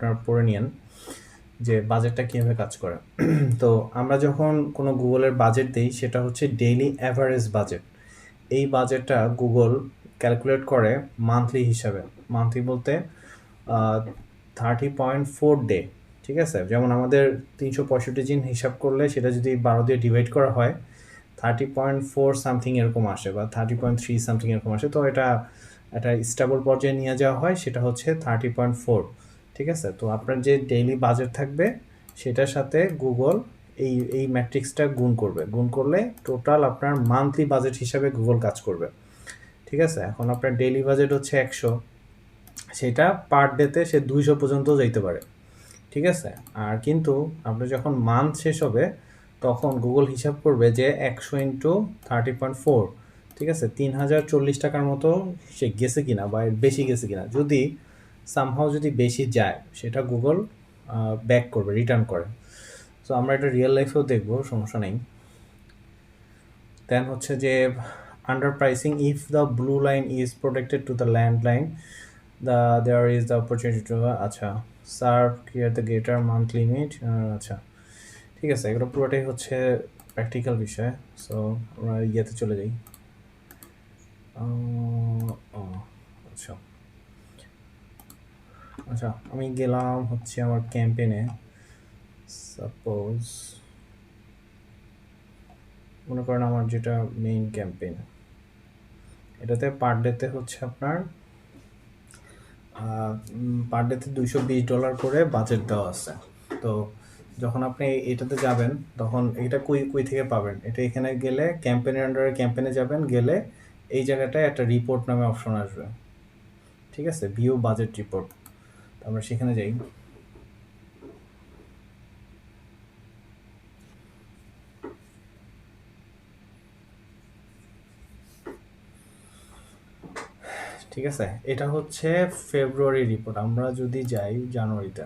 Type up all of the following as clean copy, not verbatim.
আপনারা পড়ে নিয়েন যে বাজেটটা কীভাবে কাজ করে। তো আমরা যখন কোনো গুগলের বাজেট দিই সেটা হচ্ছে ডেইলি অ্যাভারেজ বাজেট। এই বাজেটটা গুগল ক্যালকুলেট করে মান্থলি হিসাবে। মান্থলি বলতে 30.4 ডে, ঠিক আছে? যেমন আমাদের 365 দিন হিসাব করলে সেটা যদি 12 দিয়ে ডিভাইড করা হয় 30.4 সামথিং এরকম আসে বা 30.3 সামথিং এরকম আসে। তো এটা একটা স্টেবল পর্যায়ে নিয়ে যাওয়া হয়, সেটা হচ্ছে 30.4, ঠিক আছে? তো আপনার যে ডেইলি বাজেট থাকবে সেটার সাথে গুগল এই ম্যাট্রিক্সটা গুণ করবে। গুণ করলে টোটাল আপনার মান্থলি বাজেট হিসাবে গুগল কাজ করবে, ঠিক আছে? এখন আপনার ডেইলি বাজেট হচ্ছে 100, সেটা পার ডেতে সে 200 পর্যন্ত যাইতে পারে, ঠিক আছে? আর কিন্তু আপনার যখন মান্থ শেষ হবে তখন গুগল হিসাব করবে যে 100 ইন্টু 30.4, ঠিক আছে, 3040 টাকার মতো সে গেছে কিনা বা এর বেশি গেছে কিনা। যদি সামহাও যদি বেশি যায় সেটা গুগল ব্যাক করবে, রিটার্ন করে। সো আমরা এটা রিয়েল লাইফেও দেখবো, সমস্যা নেই। দেন হচ্ছে যে under pricing, if the blue line is protected to the land line, there is the opportunity to আচ্ছা serve create the greater month limit. আচ্ছা, ঠিক আছে, এগুলো পুরোটাই হচ্ছে প্র্যাকটিক্যাল বিষয়। সো আমরা ইয়েতে চলে যাই। আচ্ছা আচ্ছা, আমি গেলাম হচ্ছে আমার ক্যাম্পেনে। সাপোজ মনে করেন আমার যেটা মেইন ক্যাম্পেইন, এটাতে পার ডেতে হচ্ছে আপনার পার ডেতে $220 করে বাজেট দেওয়া আছে। তো যখন আপনি এটাতে যাবেন তখন এটা কই থেকে পাবেন? এটা এখানে গেলে ক্যাম্পেইনের আন্ডারে ক্যাম্পেইনে যাবেন, গেলে এই জায়গাটায় একটা রিপোর্ট নামে অপশন আসবে, ঠিক আছে? View budget report. তো আমরা সেখানে যাই। ঠিক আছে, এটা হচ্ছে ফেব্রুয়ারি রিপোর্ট। আমরা যদি যাই জানুয়ারিতে,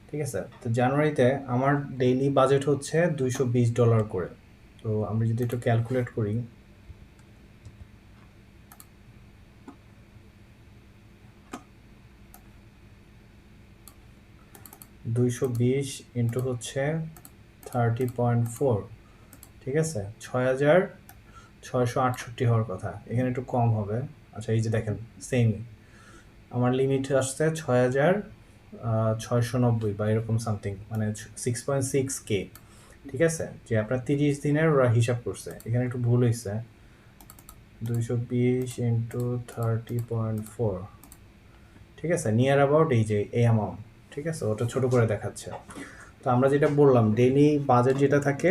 ঠিক আছে, তো জানুয়ারিতে আমার ডেইলি বাজেট হচ্ছে $220 করে। তো আমরা যদি একটু ক্যালকুলেট করি, $220 ইন্টু হচ্ছে 30.4, ঠিক আছে, 6,668 হওয়ার কথা। এখানে একটু কম হবে। আচ্ছা, এই যে দেখেন সেম আমার লিমিট আসছে 6,690 বা এরকম সামথিং, মানে 6.6K, ঠিক আছে? যে আপনার 30 দিনের ওরা হিসাব করছে, এখানে একটু ভুল হয়েছে। 220 ইন্টু 30.4, ঠিক আছে, নিয়ার অ্যাবাউট এই যে এই অ্যামাউন্ট, ঠিক আছে? ওটা ছোট করে দেখাচ্ছে। তো আমরা যেটা বললাম ডেইলি বাজেট যেটা থাকে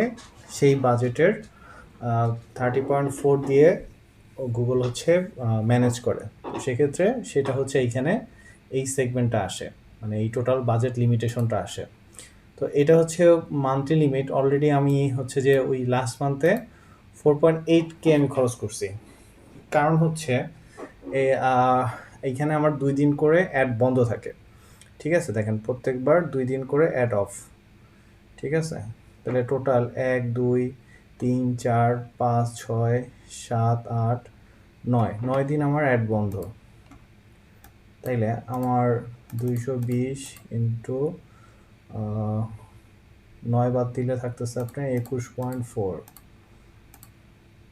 সেই বাজেটের 30.4 দিয়ে গুগল হচ্ছে ম্যানেজ করে। তো সেক্ষেত্রে সেটা হচ্ছে এইখানে এই সেগমেন্টটা আসে, মানে এই টোটাল বাজেট লিমিটেশনটা আসে। তো এটা হচ্ছে মান্থলি লিমিট। অলরেডি আমি হচ্ছে যে ওই লাস্ট মান্থে 4.8K আমি খরচ করছি। কারণ হচ্ছে এইখানে আমার 2 দিন করে অ্যাড বন্ধ থাকে, ঠিক আছে? দেখেন প্রত্যেকবার 2 দিন করে অ্যাড অফ, ঠিক আছে? তাহলে টোটাল 1 2 3 4 5 6 7 8 9 দিন আমার অ্যাড বন্ধ। তাইলে আমার 220 ইন্টু 9 বাদ দিলে থাকতেছে আপনার 21.4,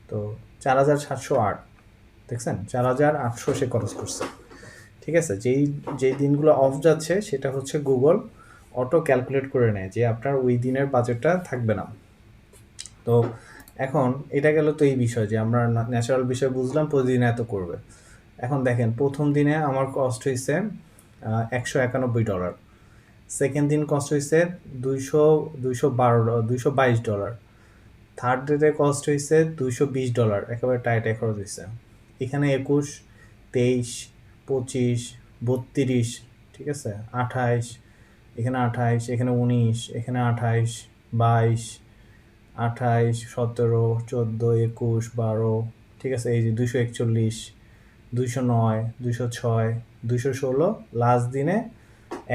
তো 4,708। দেখছেন 4,800 সে খরচ করছে, ঠিক আছে? যেই দিনগুলো অফ যাচ্ছে সেটা হচ্ছে গুগল অটো ক্যালকুলেট করে নেয় যে আপনার ওই দিনের বাজেটটা থাকবে না। তো এখন এটা গেল তো এই বিষয় যে আমরা ন্যাচারাল বিষয় বুঝলাম প্রতিদিন এত করবে। এখন দেখেন প্রথম দিনে আমার কস্ট হয়েছে $191, সেকেন্ড দিন কস্ট হয়েছে $222, থার্ড ডেতে কস্ট হয়েছে $220, একেবারে টাইট খরচ হয়েছে। এখানে 21, 23, 25, 32, ঠিক আছে, 28, এখানে 28, এখানে 19, এখানে 28, 22, 28, 17, 14, 21, 12, ঠিক আছে, এই যে 241, 209, 206, 216, লাস্ট দিনে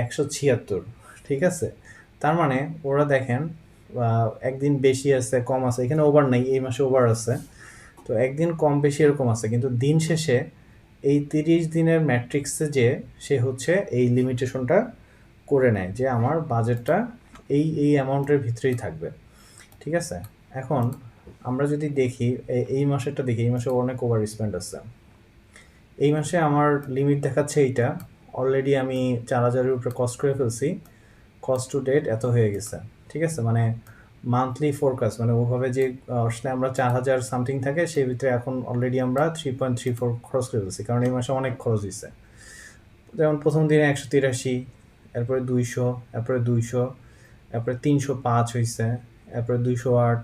176, ঠিক আছে? তার মানে ওরা দেখেন একদিন বেশি আছে কম আছে, এখানে ওভার নাই, এই মাসে ওভার আছে, তো একদিন কম বেশি এরকম আছে, কিন্তু দিন শেষে এই 30 দিনের ম্যাট্রিক্সে যে সে হচ্ছে এই লিমিটেশনটা করে নেয় যে আমার বাজেটটা এই অ্যামাউন্টের ভিতরেই থাকবে। ঠিক আছে? এখন আমরা যদি দেখি এই মাসেরটা দেখি, এই মাসে অনেক ওভার স্পেন্ড আছে। এই মাসে আমার লিমিট দেখাচ্ছে এইটা, অলরেডি আমি 4000-এর উপরে কস্ট করে ফেলছি, কস্ট টু ডেট এত হয়ে গেছে। ঠিক আছে? মানে মান্থলি ফোরকাস্ট মানে ওভাবে যে আসলে আমরা 4000 সামথিং থাকে, সেই ভিতরে এখন অলরেডি আমরা 3.34 খরচ করে ফেলছি, কারণ এই মাসে অনেক খরচ হয়েছে। যেমন প্রথম দিনে 183, এরপরে 200, এরপরে 200, এরপরে 305 হয়েছে, এরপরে 208,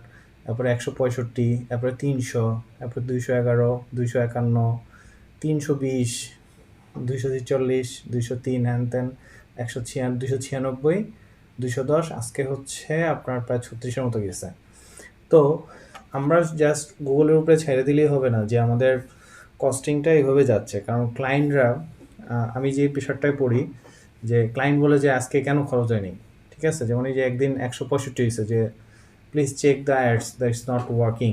এরপরে 165, এরপরে 300, এরপরে 211, 251, 320, 246, 203, হ্যান ত্যান 296, 210, আজকে হচ্ছে আপনার প্রায় 36-এর মতো গেছে। তো আমরা জাস্ট গুগলের উপরে ছেড়ে দিলেই হবে না যে আমাদের কস্টিংটা এইভাবে যাচ্ছে, কারণ ক্লায়েন্টরা, আমি যে পেশারটায় পড়ি, যে ক্লায়েন্ট বলে যে আজকে কেন খরচ হয়নি। ঠিক আছে? যেমন এই যে একদিন 165 হয়েছে, যে please check the ads that's not working.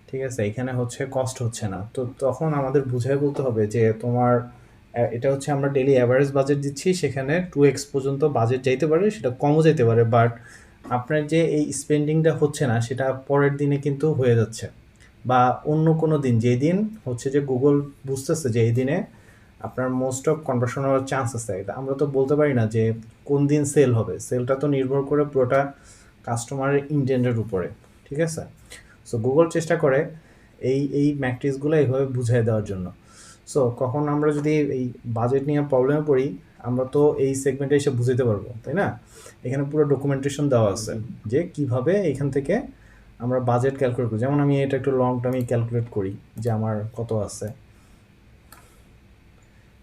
ঠিক আছে? এখানে হচ্ছে কস্ট হচ্ছে না, তো তখন আমাদের বুঝাই বলতে হবে যে তোমার এটা হচ্ছে আমরা ডেইলি অ্যাভারেজ বাজেট দিচ্ছি, সেখানে 2x পর্যন্ত বাজেট যাইতে পারে, সেটা কমও যেতে পারে, বাট আপনার যে এই স্পেন্ডিংটা হচ্ছে না সেটা পরের দিনে কিন্তু হয়ে যাচ্ছে, বা অন্য কোনো দিন, যেই দিন হচ্ছে যে গুগল বুঝতেছে যে এই দিনে আপনার মোস্ট অফ কনভার্সন হওয়ার চান্স আছে। এটা আমরা তো বলতে পারি না যে কোন দিন সেল হবে, সেলটা তো নির্ভর করে পুরোটা কাস্টমারের ইন্টেন্টের উপরে। ঠিক আছে? সো গুগল চেষ্টা করে এই ম্যাট্রিক্সগুলো এইভাবে বুঝিয়ে দেওয়ার জন্য। সো কখন আমরা যদি এই বাজেট নিয়ে প্রবলেমে পড়ি, আমরা তো এই সেগমেন্টে এসে বুঝাতে পারবো, তাই না? এখানে পুরো ডকুমেন্টেশন দেওয়া আছে যে কিভাবে এখান থেকে আমরা বাজেট ক্যালকুলেট করি। যেমন আমি এটা একটু লং টার্মে ক্যালকুলেট করি যে আমার কত আছে,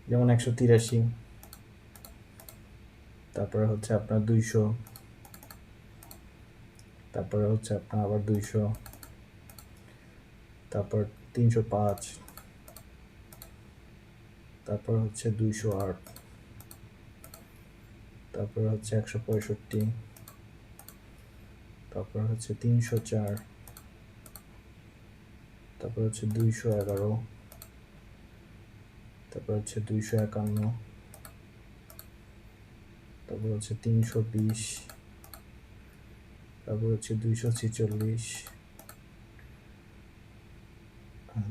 যেমন 183, তারপরে হচ্ছে আপনার 200, তারপরে হচ্ছে আপনার আবার 200, তারপর 305, তারপর হচ্ছে 208, তারপর হচ্ছে 165, তারপর হচ্ছে 304, তারপর হচ্ছে 211, তারপর হচ্ছে 251, তারপর হচ্ছে 320, তারপর হচ্ছে 246,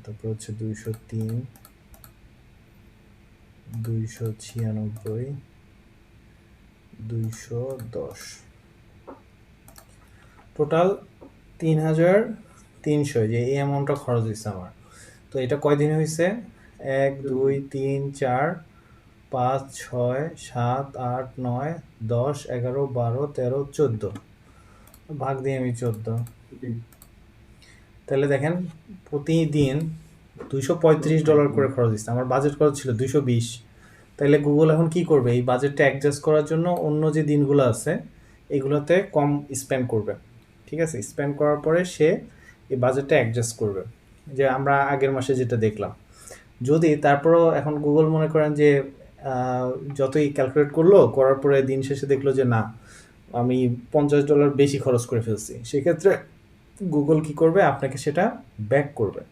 তারপর হচ্ছে 203, 296, 210, টোটাল 3300, যে এই অ্যামাউন্টটা খরচ হয়েছে আমার। তো এটা কয়দিনে হয়েছে? 1, 2, 3, 4, 5, 6, 7, 8, 9, 10, 11, 12, 13, 14, ভাগ দিই আমি 14। তাহলে দেখেন প্রতিদিন $235 করে খরচ দিচ্ছে, আমার বাজেট খরচ ছিল 220। তাহলে গুগল এখন কি করবে? এই বাজেটটা অ্যাডজাস্ট করার জন্য অন্য যে দিনগুলো আছে এগুলোতে কম স্পেন্ড করবে। ঠিক আছে? স্পেন্ড করার পরে সে এই বাজেটটা অ্যাডজাস্ট করবে, যে আমরা আগের মাসে যেটা দেখলাম। যদি তারপরও এখন গুগল মনে করেন যে যতই ক্যালকুলেট করলো, করার পরে দিন শেষে দেখলো যে না, আমি $50 বেশি খরচ করে ফেলছি, সেক্ষেত্রে গুগল কি করবে? আপনাকে সেটা ব্যাক করবে।